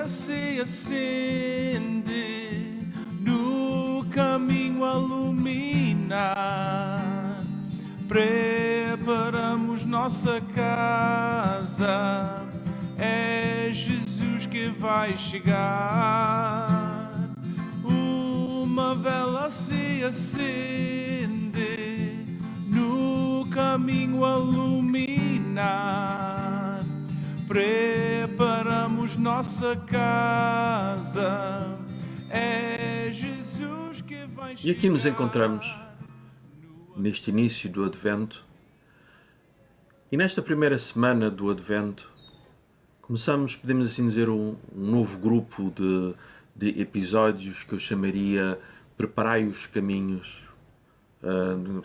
se acende, no caminho a iluminar. Preparamos nossa casa, é Jesus que vai chegar. Uma vela se acende, no caminho a iluminar. Preparamos nossa casa, é Jesus que vai chegar. E aqui nos encontramos, neste início do Advento, e nesta primeira semana do Advento, começamos, podemos assim dizer, um novo grupo de episódios que eu chamaria Preparai os Caminhos,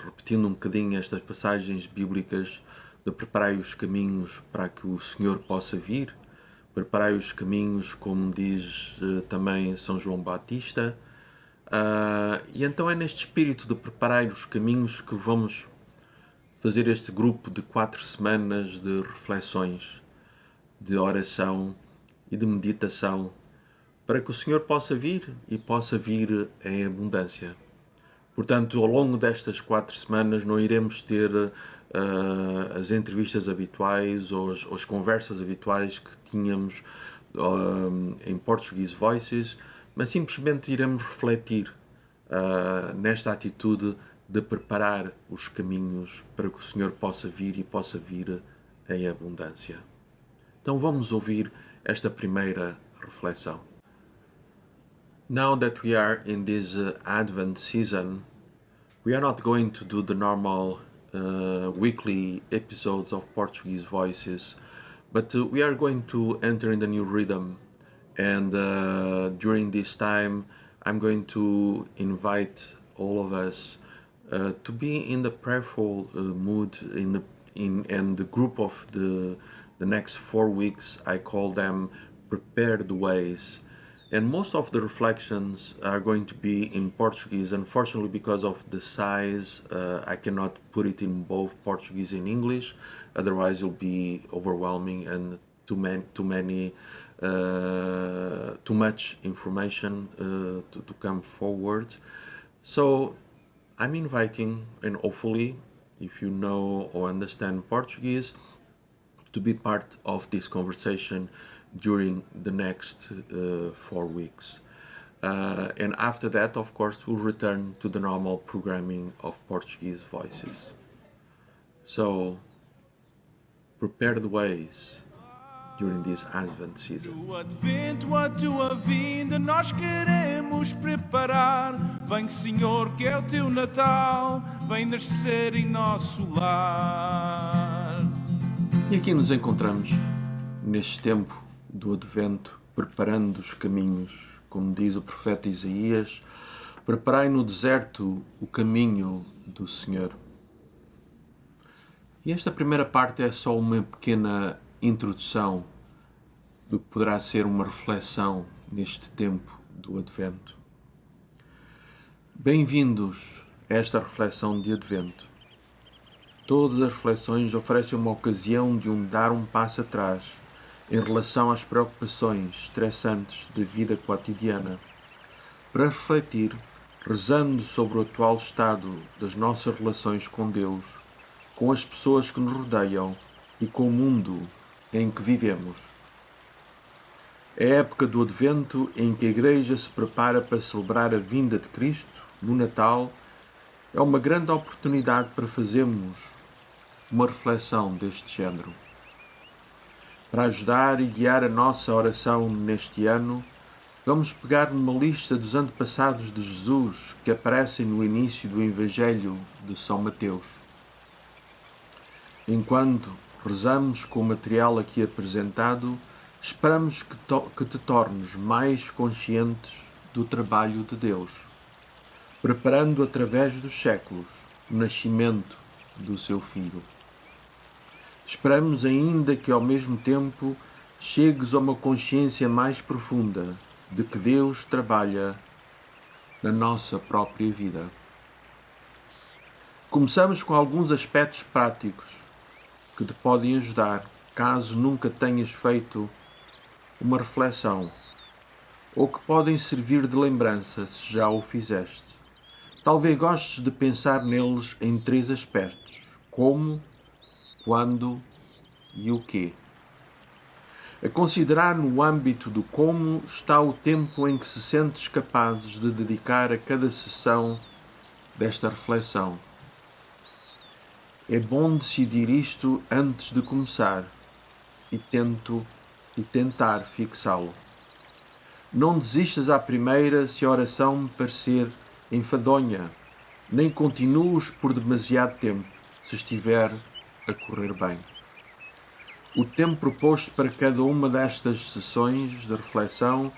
repetindo um bocadinho estas passagens bíblicas de preparai os caminhos para que o Senhor possa vir, preparai os caminhos, como diz também São João Batista. E então é neste espírito de preparar os caminhos que vamos fazer este grupo de 4 semanas de reflexões, de oração e de meditação, para que o Senhor possa vir e possa vir em abundância. Portanto, ao longo destas 4 semanas não iremos ter as entrevistas habituais ou as conversas habituais que tínhamos em Portuguese Voices, mas simplesmente iremos refletir nesta atitude de preparar os caminhos para que o Senhor possa vir e possa vir em abundância. Então vamos ouvir esta primeira reflexão. Now that we are in this Advent season, we are not going to do the normal weekly episodes of Portuguese Voices, but we are going to enter in the new rhythm. And during this time, I'm going to invite all of us to be in the prayerful mood in the group of the next 4 weeks. I call them Prepared Ways. And most of the reflections are going to be in Portuguese. Unfortunately, because of the size, I cannot put it in both Portuguese and English. Otherwise, it'll be overwhelming and too much information to come forward. So I'm inviting, and hopefully, if you know or understand Portuguese, to be part of this conversation during the next 4 weeks. And after that, of course, we'll return to the normal programming of Portuguese Voices. So, prepare the ways during this Advent season. O Advento, a tua vinda, nós queremos preparar. Vem, Senhor, que é o teu Natal, vem nascer em nosso lar. E aqui nos encontramos, neste tempo do Advento, preparando os caminhos, como diz o profeta Isaías, preparai no deserto o caminho do Senhor. E esta primeira parte é só uma pequena introdução do que poderá ser uma reflexão neste tempo do Advento. Bem-vindos a esta reflexão de Advento. Todas as reflexões oferecem uma ocasião de dar um passo atrás em relação às preocupações estressantes da vida cotidiana, para refletir, rezando sobre o atual estado das nossas relações com Deus, com as pessoas que nos rodeiam e com o mundo em que vivemos. É a época do Advento em que a Igreja se prepara para celebrar a vinda de Cristo no Natal. É uma grande oportunidade para fazermos uma reflexão deste género. Para ajudar e guiar a nossa oração neste ano, vamos pegar numa lista dos antepassados de Jesus que aparecem no início do Evangelho de São Mateus. Enquanto rezamos com o material aqui apresentado, esperamos que te tornes mais conscientes do trabalho de Deus, preparando através dos séculos o nascimento do seu Filho. Esperamos ainda que ao mesmo tempo chegues a uma consciência mais profunda de que Deus trabalha na nossa própria vida. Começamos com alguns aspectos práticos que te podem ajudar, caso nunca tenhas feito uma reflexão ou que podem servir de lembrança se já o fizeste. Talvez gostes de pensar neles em 3 aspectos: como, quando e o quê. A considerar no âmbito do como está o tempo em que se sentes capazes de dedicar a cada sessão desta reflexão. É bom decidir isto antes de começar e tentar fixá-lo. Não desistas à primeira se a oração me parecer enfadonha, nem continues por demasiado tempo se estiver a correr bem. O tempo proposto para cada uma destas sessões de reflexão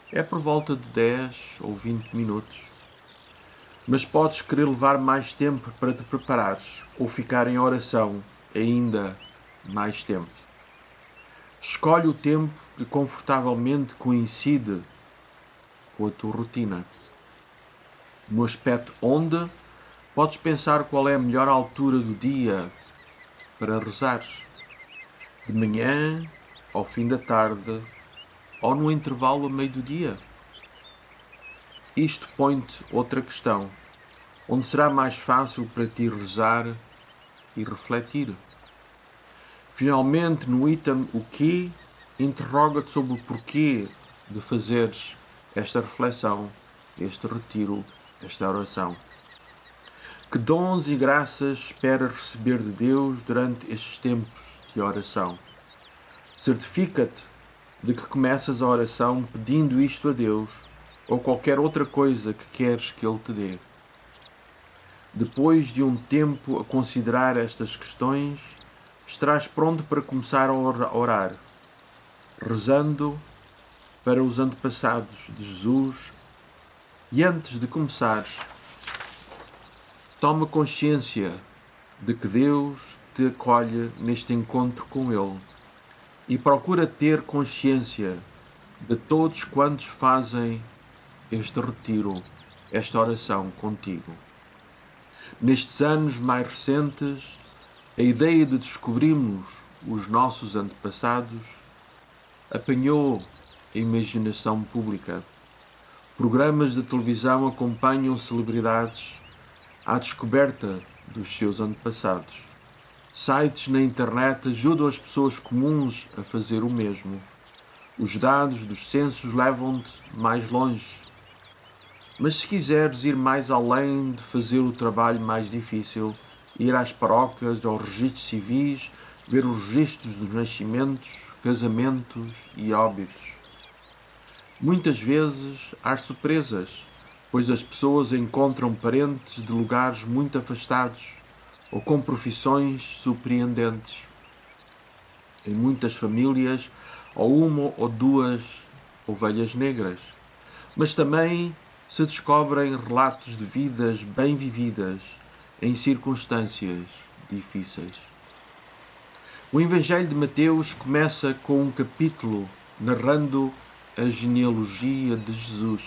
é por volta de 10 ou 20 minutos. Mas podes querer levar mais tempo para te preparares ou ficar em oração ainda mais tempo. Escolhe o tempo que confortavelmente coincide com a tua rotina. No aspecto onde, podes pensar qual é a melhor altura do dia para rezares. De manhã, ao fim da tarde ou no intervalo a meio do dia. Isto põe-te outra questão, onde será mais fácil para ti rezar e refletir. Finalmente, no item o quê, interroga-te sobre o porquê de fazeres esta reflexão, este retiro, esta oração. Que dons e graças esperas receber de Deus durante estes tempos de oração? Certifica-te de que começas a oração pedindo isto a Deus ou qualquer outra coisa que queres que Ele te dê. Depois de um tempo a considerar estas questões, estarás pronto para começar a orar, rezando para os antepassados de Jesus. E antes de começares, toma consciência de que Deus te acolhe neste encontro com Ele e procura ter consciência de todos quantos fazem este retiro, esta oração contigo. Nestes anos mais recentes, a ideia de descobrirmos os nossos antepassados apanhou a imaginação pública. Programas de televisão acompanham celebridades à descoberta dos seus antepassados. Sites na internet ajudam as pessoas comuns a fazer o mesmo. Os dados dos censos levam-te mais longe. Mas se quiseres ir mais além de fazer o trabalho mais difícil, ir às paróquias, aos registros civis, ver os registros dos nascimentos, casamentos e óbitos. Muitas vezes há surpresas, pois as pessoas encontram parentes de lugares muito afastados ou com profissões surpreendentes. Em muitas famílias, há uma ou 2 ovelhas negras, mas também se descobrem relatos de vidas bem vividas em circunstâncias difíceis. O Evangelho de Mateus começa com um capítulo narrando a genealogia de Jesus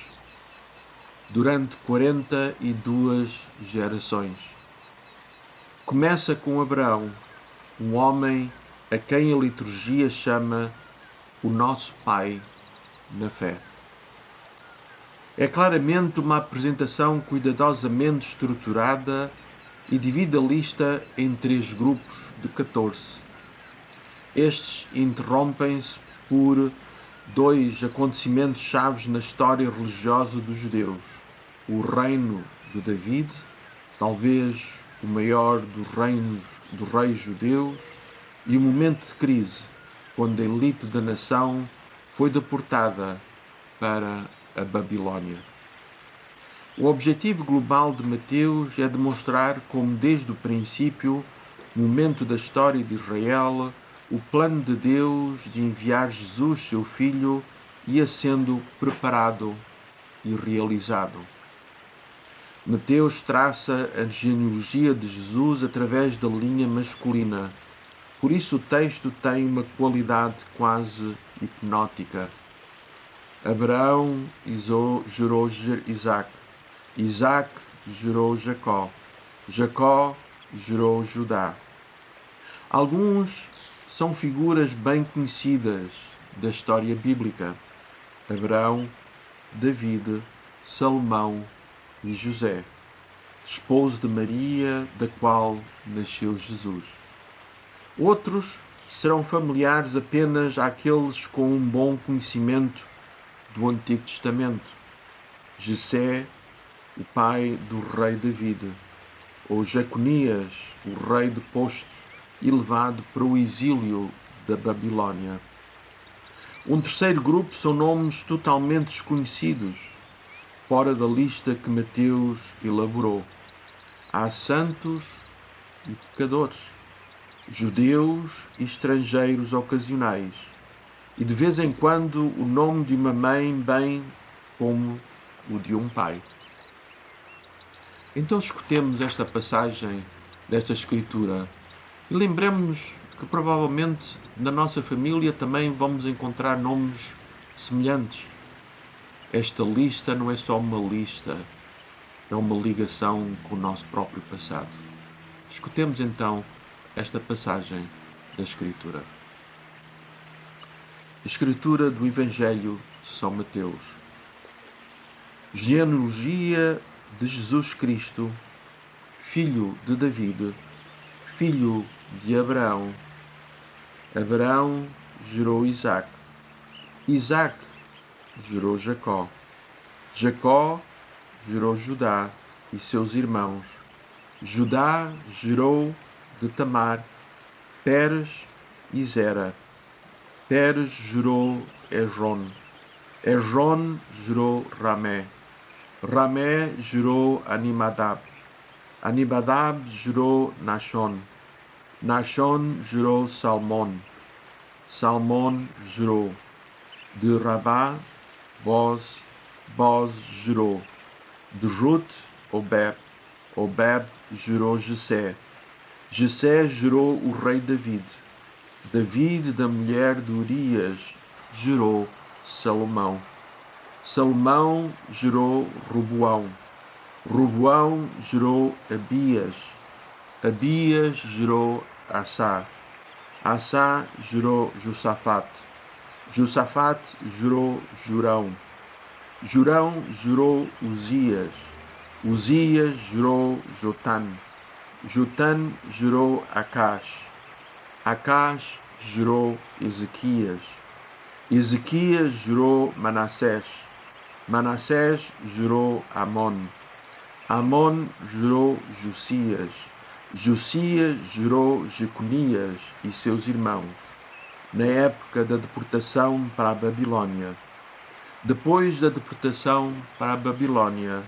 durante 42 gerações. Começa com Abraão, um homem a quem a liturgia chama o nosso Pai na fé. É claramente uma apresentação cuidadosamente estruturada e divide a lista em 3 grupos de 14. Estes interrompem-se por 2 acontecimentos chaves na história religiosa dos judeus: o reino de David, talvez o maior dos reinos dos reis judeus, e o momento de crise, quando a elite da nação foi deportada para a Babilónia. O objetivo global de Mateus é demonstrar como, desde o princípio, momento da história de Israel, o plano de Deus de enviar Jesus, seu Filho, ia sendo preparado e realizado. Mateus traça a genealogia de Jesus através da linha masculina. Por isso o texto tem uma qualidade quase hipnótica. Abraão gerou Isaac. Isaac gerou Jacó. Jacó gerou Judá. Alguns são figuras bem conhecidas da história bíblica. Abraão David, Salomão e José, esposo de Maria, da qual nasceu Jesus. Outros serão familiares apenas àqueles com um bom conhecimento do Antigo Testamento. Jessé, o pai do rei David, ou Jeconias, o rei deposto e levado para o exílio da Babilônia. Um terceiro grupo são nomes totalmente desconhecidos, fora da lista que Mateus elaborou. Há santos e pecadores, judeus e estrangeiros ocasionais, e de vez em quando o nome de uma mãe bem como o de um pai. Então escutemos esta passagem desta Escritura e lembremos-nos que provavelmente na nossa família também vamos encontrar nomes semelhantes. Esta lista não é só uma lista, é uma ligação com o nosso próprio passado. Escutemos então esta passagem da Escritura. Escritura do Evangelho de São Mateus. Genealogia de Jesus Cristo, filho de David, filho de Abraão. Abraão gerou Isaque. Isaque gerou Jacó. Jacó gerou Judá e seus irmãos. Judá gerou de Tamar, Pérez e Zera. Pérez gerou Esron. Esron gerou Ramé. Ramé gerou Aminadab. Aminadab gerou Nachon. Nachon gerou Salmón. Salmón gerou de Rabá, Boz. Boz gerou de Ruth, Obed. Obed gerou Jessé. Jessé gerou o rei David. David, da mulher de Urias, gerou Salomão. Salomão gerou Roboão. Roboão gerou Abias. Abias gerou Assá. Assá gerou Josafate. Josafate gerou Jurão. Jurão gerou Uzias. Uzias gerou Jotam. Jotam gerou Acás. Acás gerou Ezequias. Ezequias gerou Manassés. Manassés gerou Amon. Amon gerou Josias. Josias gerou Jeconias e seus irmãos, na época da deportação para a Babilônia. Depois da deportação para a Babilônia,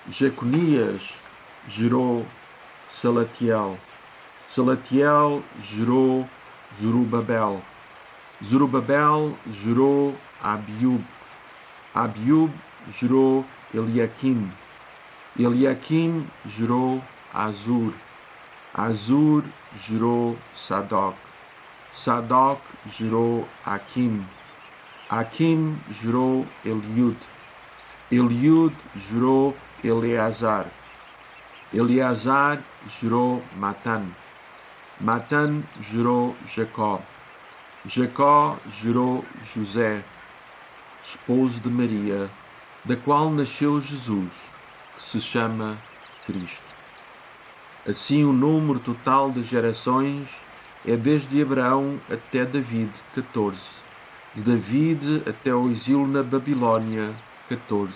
Jeconias gerou Salatiel. Salatiel gerou Zorobabel. Zorobabel gerou Abiúb. Abiúb gerou Eliaquim. Eliaquim gerou Azur. Azur gerou Sadoc. Sadoc gerou Aquim. Aquim gerou Eliud. Eliud gerou Eleazar. Eleazar gerou Matan. Matan gerou Jacó. Jacó gerou José, esposo de Maria, da qual nasceu Jesus, que se chama Cristo. Assim, o número total de gerações é desde Abraão até David, 14. De David até o exílio na Babilônia, 14.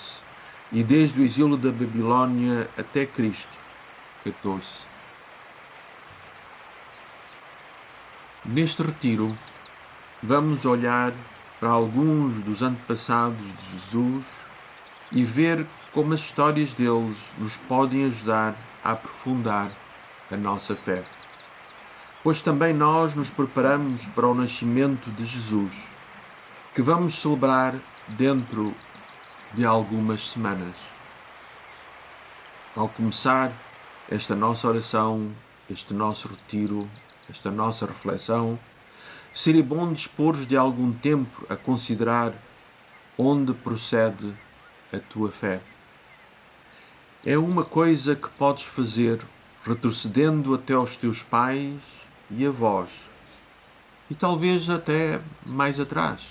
E desde o exílio da Babilônia até Cristo, 14. Neste retiro, vamos olhar para alguns dos antepassados de Jesus e ver como as histórias deles nos podem ajudar a aprofundar a nossa fé. Pois também nós nos preparamos para o nascimento de Jesus, que vamos celebrar dentro de algumas semanas. Ao começar esta nossa oração, este nosso retiro, esta nossa reflexão, seria bom dispor de algum tempo a considerar onde procede a tua fé. É uma coisa que podes fazer retrocedendo até aos teus pais e avós, e talvez até mais atrás.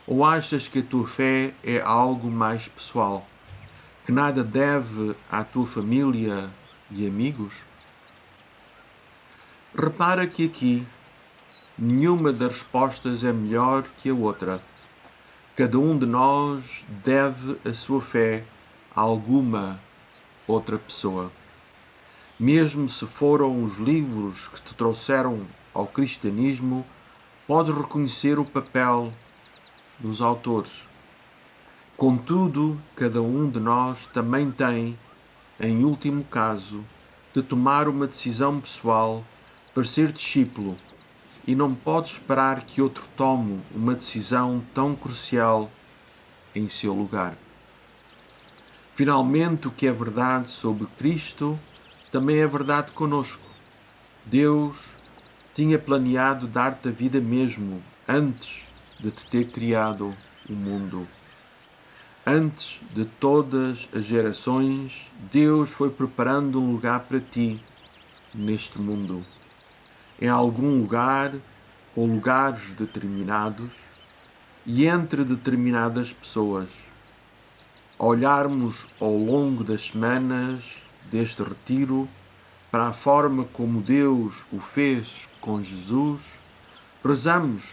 Ou achas que a tua fé é algo mais pessoal, que nada deve à tua família e amigos? Repara que aqui nenhuma das respostas é melhor que a outra. Cada um de nós deve a sua fé a alguma outra pessoa. Mesmo se foram os livros que te trouxeram ao cristianismo, podes reconhecer o papel dos autores. Contudo, cada um de nós também tem, em último caso, de tomar uma decisão pessoal para ser discípulo e não pode esperar que outro tome uma decisão tão crucial em seu lugar. Finalmente, o que é verdade sobre Cristo também é verdade conosco. Deus tinha planeado dar-te a vida mesmo antes de te ter criado o mundo. Antes de todas as gerações, Deus foi preparando um lugar para ti neste mundo. Em algum lugar ou lugares determinados e entre determinadas pessoas. Ao olharmos ao longo das semanas deste retiro para a forma como Deus o fez com Jesus, rezamos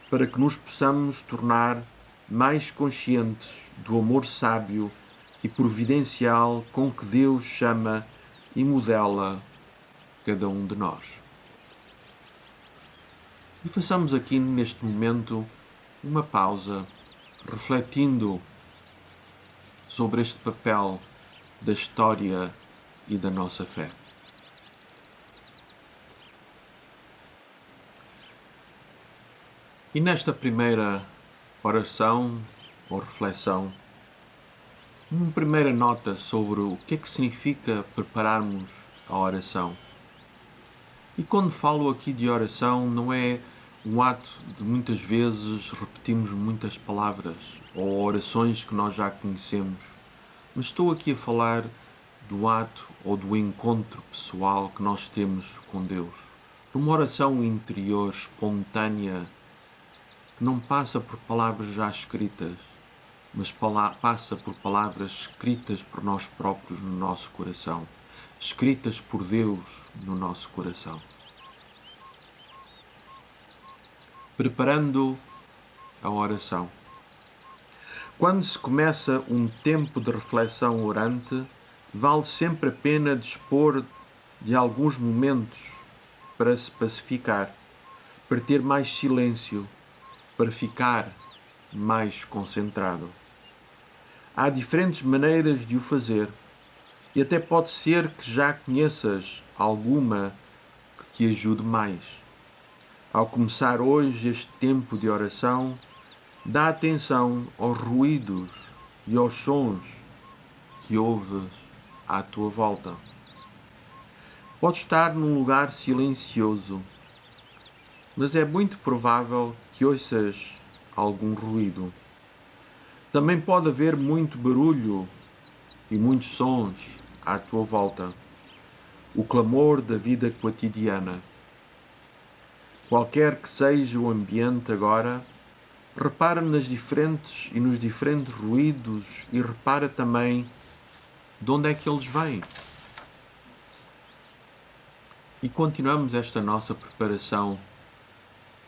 para que nos possamos tornar mais conscientes do amor sábio e providencial com que Deus chama e modela cada um de nós. E façamos aqui neste momento uma pausa, refletindo sobre este papel da história e da nossa fé. E nesta primeira oração ou reflexão, uma primeira nota sobre o que é que significa prepararmos a oração. E quando falo aqui de oração, não é um ato de muitas vezes repetirmos muitas palavras ou orações que nós já conhecemos, mas estou aqui a falar do ato ou do encontro pessoal que nós temos com Deus. Uma oração interior, espontânea, que não passa por palavras já escritas, mas passa por palavras escritas por nós próprios no nosso coração, escritas por Deus no nosso coração. Preparando a oração. Quando se começa um tempo de reflexão orante, vale sempre a pena dispor de alguns momentos para se pacificar, para ter mais silêncio, para ficar mais concentrado. Há diferentes maneiras de o fazer e até pode ser que já conheças alguma que te ajude mais. Ao começar hoje este tempo de oração, dá atenção aos ruídos e aos sons que ouves à tua volta. Podes estar num lugar silencioso, mas é muito provável que ouças algum ruído. Também pode haver muito barulho e muitos sons à tua volta. O clamor da vida cotidiana. Qualquer que seja o ambiente agora, repara nos diferentes ruídos e repara também de onde é que eles vêm. E continuamos esta nossa preparação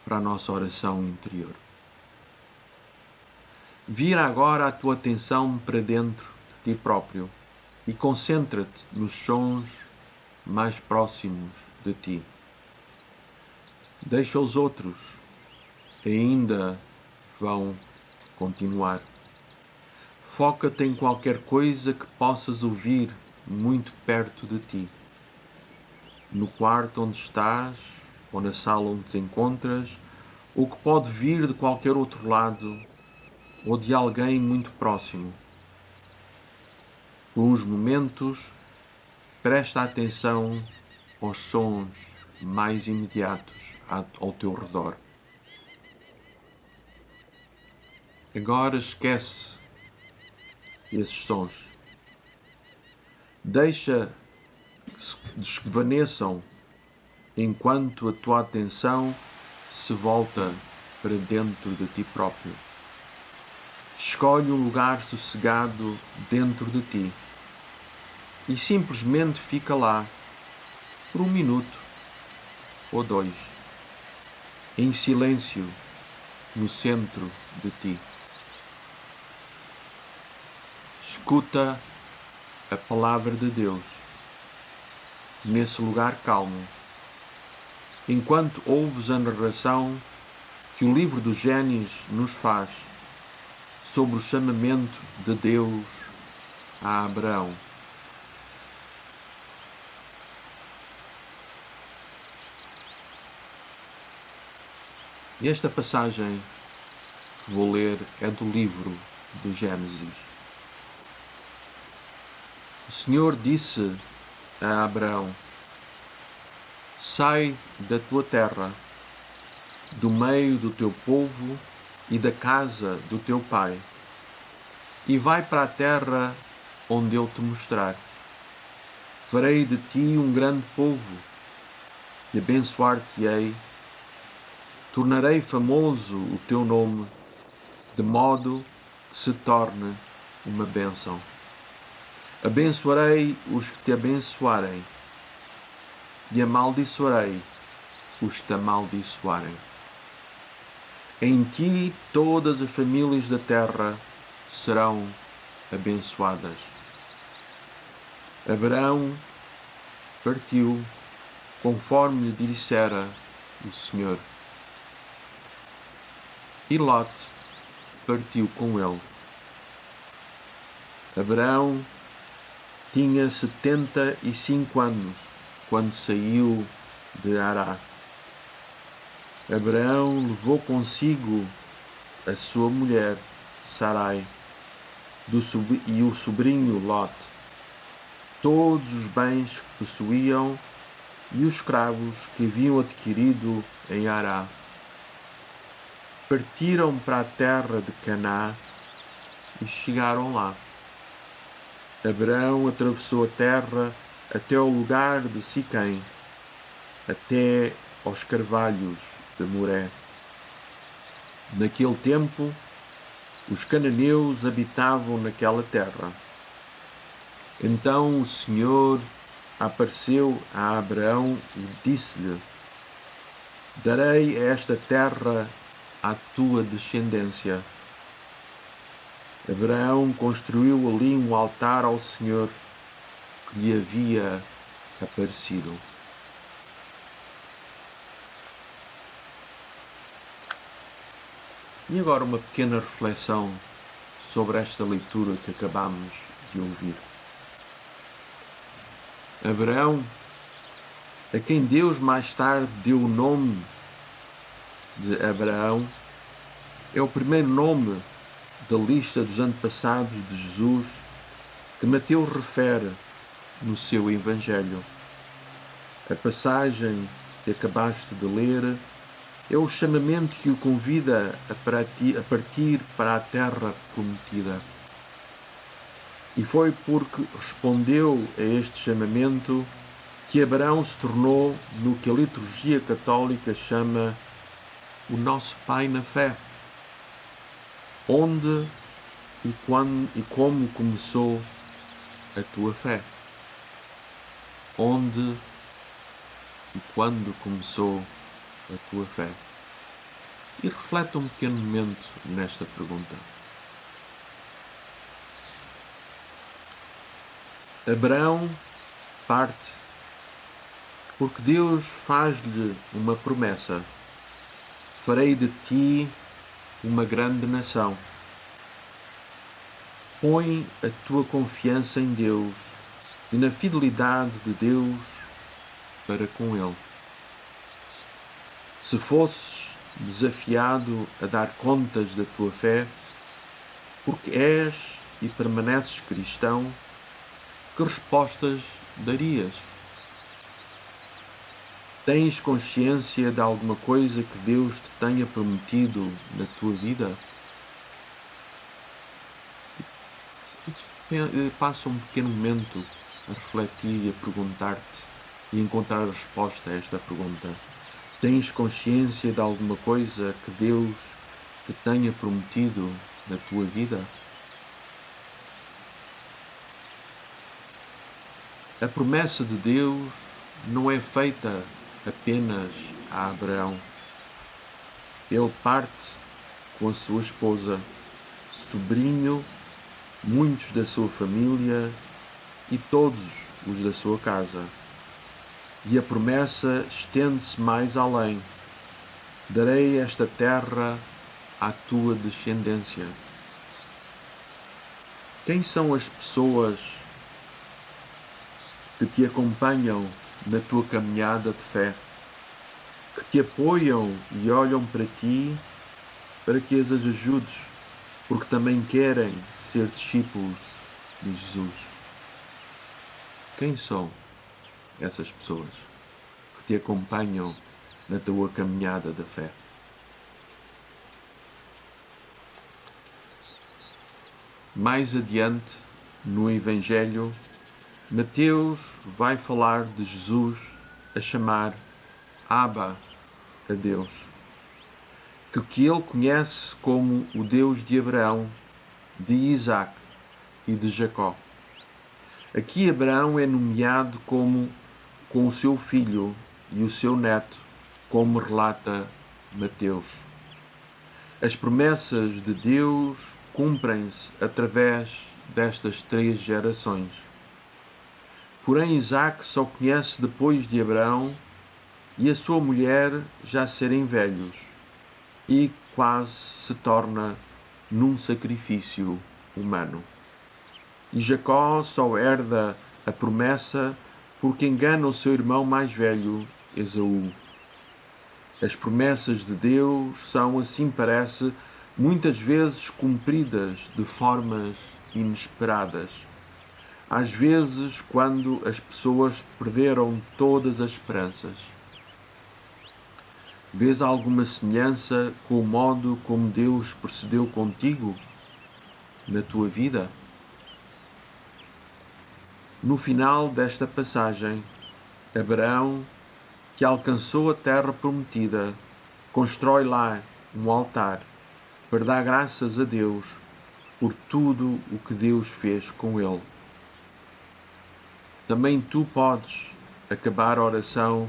para a nossa oração interior. Vira agora a tua atenção para dentro de ti próprio e concentra-te nos sons mais próximos de ti. Deixa os outros, ainda vão continuar. Foca-te em qualquer coisa que possas ouvir muito perto de ti. No quarto onde estás, ou na sala onde te encontras, ou que pode vir de qualquer outro lado, ou de alguém muito próximo. Por uns momentos, presta atenção aos sons mais imediatos ao teu redor. Agora esquece esses sons. Deixa que se desvaneçam enquanto a tua atenção se volta para dentro de ti próprio. Escolhe um lugar sossegado dentro de ti e simplesmente fica lá por 1 minuto ou 2, em silêncio, no centro de ti. Escuta a palavra de Deus nesse lugar calmo, enquanto ouves a narração que o livro do Gênesis nos faz sobre o chamamento de Deus a Abraão. E esta passagem que vou ler é do livro do Gênesis. O Senhor disse a Abraão: sai da tua terra, do meio do teu povo e da casa do teu pai, e vai para a terra onde eu te mostrar. Farei de ti um grande povo, e abençoar-te-ei, tornarei famoso o teu nome, de modo que se torne uma bênção. Abençoarei os que te abençoarem, e amaldiçoarei os que te amaldiçoarem. Em ti todas as famílias da terra serão abençoadas. Abraão partiu conforme lhe dissera o Senhor. E Lot partiu com ele. Abraão tinha 75 anos quando saiu de Ará. Abraão levou consigo a sua mulher, Sarai, e o sobrinho Lot, todos os bens que possuíam e os escravos que haviam adquirido em Ará. Partiram para a terra de Canaã e chegaram lá. Abraão atravessou a terra até ao lugar de Siquém, até aos carvalhos de Moré. Naquele tempo, os cananeus habitavam naquela terra. Então o Senhor apareceu a Abraão e disse-lhe: darei esta terra à tua descendência. Abraão construiu ali um altar ao Senhor que lhe havia aparecido. E agora uma pequena reflexão sobre esta leitura que acabamos de ouvir. Abraão, a quem Deus mais tarde deu o nome de Abraão, é o primeiro nome da lista dos antepassados de Jesus que Mateus refere no seu Evangelho. A passagem que acabaste de ler é o chamamento que o convida a partir para a terra prometida. E foi porque respondeu a este chamamento que Abraão se tornou no que a liturgia católica chama o nosso Pai na fé. Onde e quando e como começou a tua fé? Onde e quando começou a tua fé? E reflete um pequeno momento nesta pergunta. Abraão parte porque Deus faz-lhe uma promessa: farei de ti uma grande nação. Põe a tua confiança em Deus e na fidelidade de Deus para com Ele. Se fosses desafiado a dar contas da tua fé, porque és e permaneces cristão, que respostas darias? Tens consciência de alguma coisa que Deus te tenha prometido na tua vida? Passa um pequeno momento a refletir e a perguntar-te e encontrar a resposta a esta pergunta. Tens consciência de alguma coisa que Deus te tenha prometido na tua vida? A promessa de Deus não é feita apenas a Abraão. Ele parte com a sua esposa, sobrinho, muitos da sua família e todos os da sua casa. E a promessa estende-se mais além. Darei esta terra à tua descendência. Quem são as pessoas que te acompanham na tua caminhada de fé, que te apoiam e olham para ti para que as ajudes, porque também querem ser discípulos de Jesus? Quem são essas pessoas que te acompanham na tua caminhada de fé? Mais adiante, no Evangelho, Mateus vai falar de Jesus a chamar Abba a Deus, que ele conhece como o Deus de Abraão, de Isaac e de Jacó. Aqui Abraão é nomeado como com o seu filho e o seu neto, como relata Mateus. As promessas de Deus cumprem-se através destas 3 gerações. Porém, Isaac só conhece depois de Abraão e a sua mulher já serem velhos, e quase se torna num sacrifício humano. E Jacó só herda a promessa porque engana o seu irmão mais velho, Esaú. As promessas de Deus são, assim parece, muitas vezes cumpridas de formas inesperadas. Às vezes, quando as pessoas perderam todas as esperanças. Vês alguma semelhança com o modo como Deus procedeu contigo na tua vida? No final desta passagem, Abraão, que alcançou a terra prometida, constrói lá um altar para dar graças a Deus por tudo o que Deus fez com ele. Também tu podes acabar a oração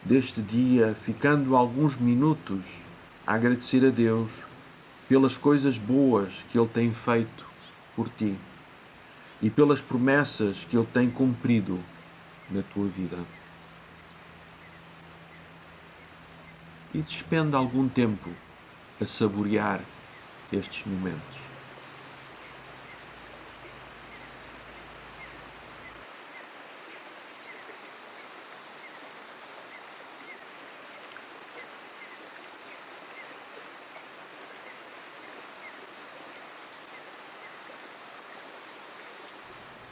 deste dia ficando alguns minutos a agradecer a Deus pelas coisas boas que Ele tem feito por ti e pelas promessas que Ele tem cumprido na tua vida. E despende algum tempo a saborear estes momentos.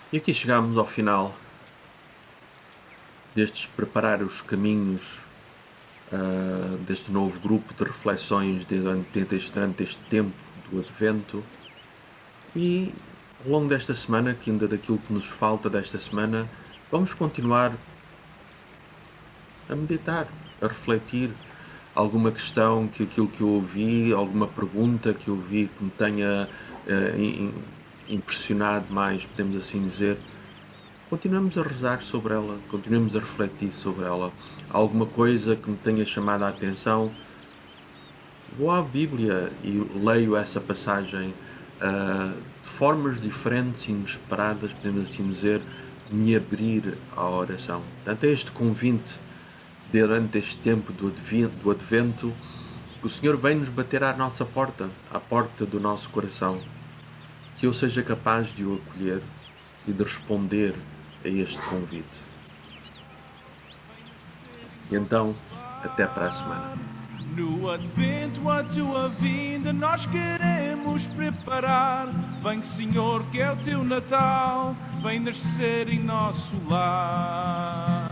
E aqui chegamos ao final destes preparar os caminhos deste novo grupo de reflexões durante este tempo do Advento, e ao longo desta semana, que ainda daquilo que nos falta desta semana, vamos continuar a meditar, a refletir alguma questão que aquilo que eu ouvi, alguma pergunta que eu ouvi que me tenha impressionado mais, podemos assim dizer. Continuamos a rezar sobre ela, continuamos a refletir sobre ela. Alguma coisa que me tenha chamado a atenção, vou à Bíblia e leio essa passagem de formas diferentes e inesperadas, podemos assim dizer, me abrir à oração. Portanto, é este convite durante este tempo do Advento, que o Senhor vem nos bater à nossa porta, à porta do nosso coração, que eu seja capaz de o acolher e de responder a este convite. E então, até para a semana. No Advento, a tua vinda, nós queremos preparar. Vem, Senhor, que é o teu Natal, vem nascer em nosso lar.